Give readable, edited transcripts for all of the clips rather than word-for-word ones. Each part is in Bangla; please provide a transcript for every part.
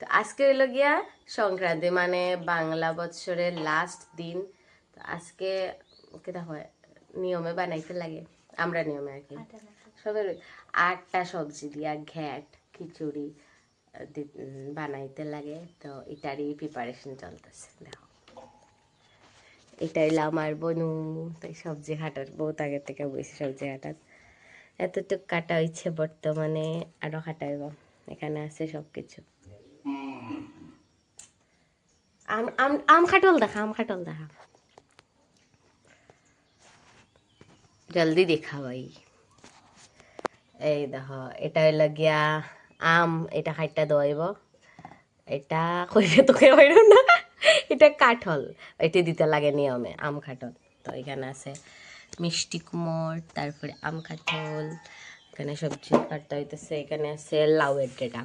তো আজকে হইলো গিয়া সংক্রান্তি, মানে বাংলা বছরের লাস্ট দিন। তো আজকে কেটা হয় নিয়মে বানাইতে লাগে, আমরা নিয়মে আর কি সবের 8টা সবজি দিয়া ঘ্যাট খিচুড়ি বানাইতে লাগে। তো এটারই প্রিপারেশন চলতেছে। দেখো এটা হইলো আমার বনু, তাই সবজি কাটার বহুত আগে থেকে বসে সবজি কাটার এতটুক কাটা হয়েছে, বর্তমানে আরো কাটাইব। এখানে আছে সবকিছু। আম আম আম খাটল দেখা, আম খাটল দেখা, জলদি দেখা ভাই। এই দেখো এটা হইলো গিয়া আম, এটা খাইটা দইব। এটা কইলে তোকে হইল না, এটা কাঠল, এটা দিতে লাগে নিয়মে আম খাটল। তো এখানে আছে মিষ্টি কুমড়, তারপরে আম কাঠল, এখানে সবজি কাটতে হইতেছে। এখানে আছে লাউয়ের ডেটা,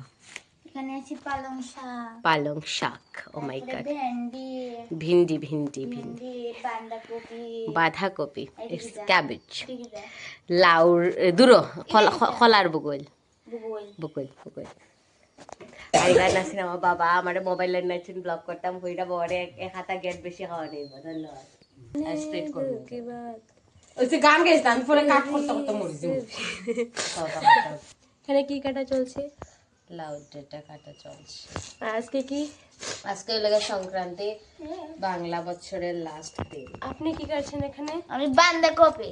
এখানে আছে পালং শাক, পালং শাক, ও মাই তারপরে গড, ভেন্ডি, ভিন্ডি ভিন্ডি ভিন্ডি, ভেন্ডি, বাঁধাকপি, বাঁধাকপি, ইটস এদিকে ক্যাবেজ, এদিকে লাউর দুরো খলার বুগল, ভূগোল। বুকুল বুকুল। আর এখানে আছেন আমার বাবা, আমার মোবাইলের নাইছেন ব্লগ করতাম কইরা বড়ে এক হাতা গেট বেশি খাওয়া নেই। ধন্যবাদ। স্ট্রেট করব ওই যে গান গাইছে, আমি পরে কাট করতে করতে মরে যাব। এখানে কি কাটা চলছে? লাউ ডেটা কাটা চলছে। আর আজকে কি? আজকে লাগে সংক্রান্তি, বাংলা বছরের লাস্ট দিন। আপনি কি করছেন এখানে? আমি বাঁধাকপি,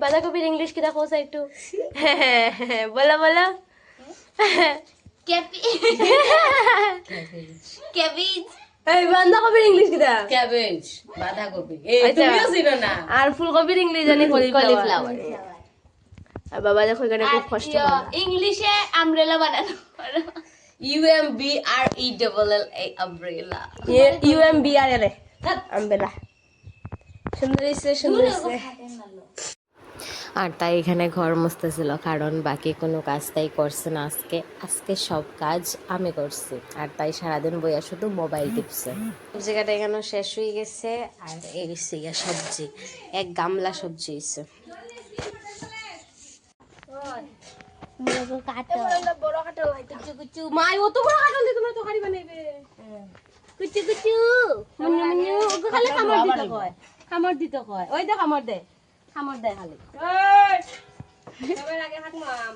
বাঁধাকপির ইংলিশ কি দেখো একটু? বলো বলো। কেপি, কেবিজ, এই বাঁধাকপির ইংলিশ কি দেখ? ক্যাবেজ, বাঁধাকপি। এই তুমিও চিনো না? আর ফুলকপির ইংলিশ জানি কলিফ্লাওয়ার। আর বাবা দেখো এখানে খুব কষ্ট করে। ইংলিশে আমব্রেলা বানানো। UMBRELLA umbrella। UMBRL আমবেলা। সুন্দর হইছে, সুন্দর হইছে। আর তাই এখানে ঘর মুছতেছিল, কারণ বাকি কোনো কাজ তাই করছে না আজকে। আজকে সব কাজ আমি করছি, আর তাই সারাদিন বইয়া শুধু মোবাইল টিপছে। সবজি কাটা এখানে শেষ হয়ে গেছে, আর এই সবজি এক গামলা সবজি হয়েছে। কাটো বড় কাটল কুচু কুচু, মাই অত বড় কাটল দিয়ে তোমরা তরকারি বানাইবে? কুচু কুচু মুন্নু মুন্নু, ওগো খালি খামর দিতে কয়, খামর দিতে কয়। ওই দে খামর দে, খামর দে খালি। এই সবার আগে হাত মাম।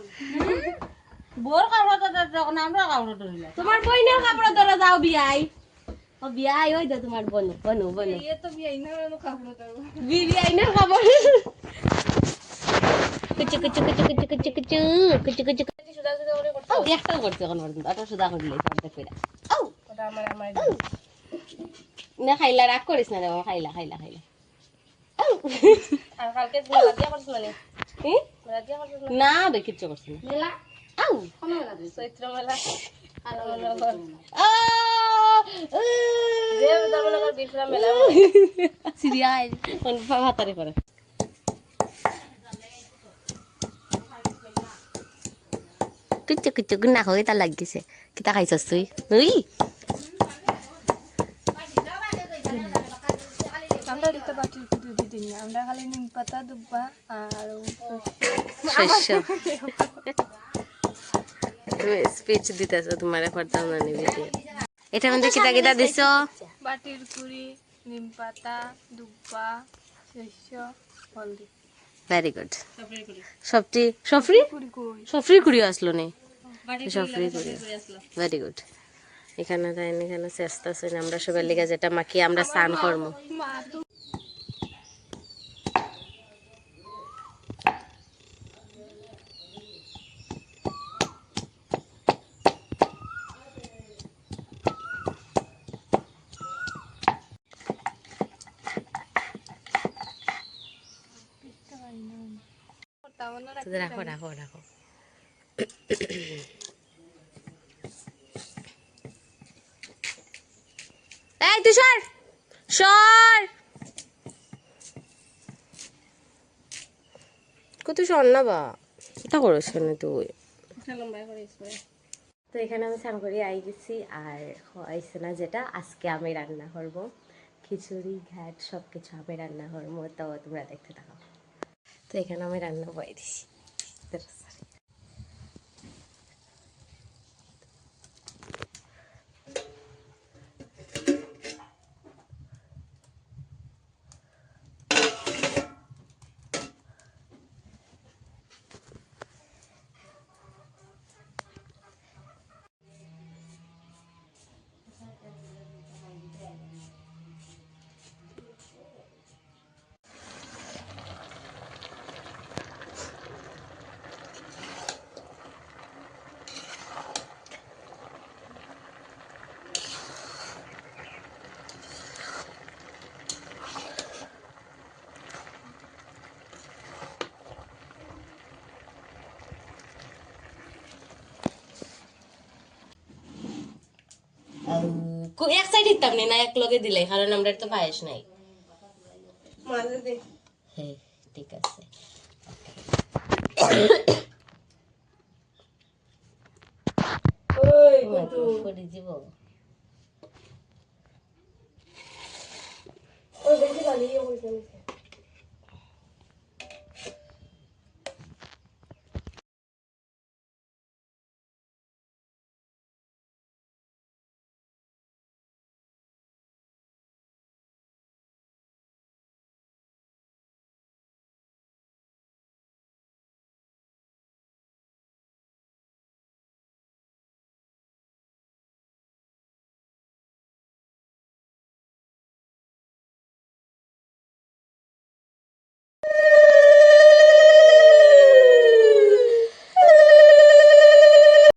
বোর কাপড় তো যখন আমরা কাপড় ধরিলা, তোমার বইনের কাপড় ধরে যাও বিয়াই। ও বিয়াই, ওই দে তোমার বনু বনু বনু। এই তো বিয়াই না কাপড় ধরো, বিয়াই না কাপড়। কুচু কুচু কুচু কুচু কুচু কুচু কুচু কুচু কুচু সুদা সুদা করে করতে। ও একটা করতে এখন পর্যন্ত আটা সুদা করলে অর্ধেক কইরা। ও ওটা আমার না খাইলা, রাগ করিস না রে বাবা, খাইলা খাইলা খাইলা। ও আর কালকে মেলা দিয়া করছ মানে? কি মেলা দিয়া করছ না? বে কিচ্ছু করছ না মেলা। ও কোন মেলা? চৈত্র মেলা। আলো মেলা কর। ও যে দামনগর বিশরা মেলা সিরিয়াল কোন ভাতারে করে। কুচু কুচু গুনা হয়ে তা লাগিছে। কিতা খাইছস তুই? উই আমরা দিতে বাটির কুটি দিই না, আমরা খালি নিম পাতা দুব্বা আর শস্য। তুমি স্পিচ দিতেছো, তোমার পড়তাম না নিবি। এটার মধ্যে কিতা কিতা দিছো? বাটির কুড়ি, নিম পাতা, দুব্বা, শস্য, হলদি। Very good. সফরি সফরি সফরি কুড়ি আসলো নে, সফরি কুড়ি। Very good. এখানে তাই এখানে চেষ্টা আছে, আমরা সবার লিগে যেটা মাখি আমরা স্নান করবো। রাখো রাখো রাখো। এই তুই সর সর, কত সর না বা, এটা করিস কেন তুই? তো এখানে আমি স্নান করে আই গেছি, আর হয়েছে না যেটা আজকে আমি রান্না করব, খিচুড়ি ঘ্যাট সব কিছু আমি রান্না করবো। তো তোমরা দেখতে থাকো। তো এখানে আমি রান্না বয়ে দিছি। এক সাইড দিতাম না এক লগে দিলে কারণ আমরা তো পায়েস নাই মাঝে দে হ্যাঁ ঠিক আছে ওই করে দিব ওই বেশি গালি হইছে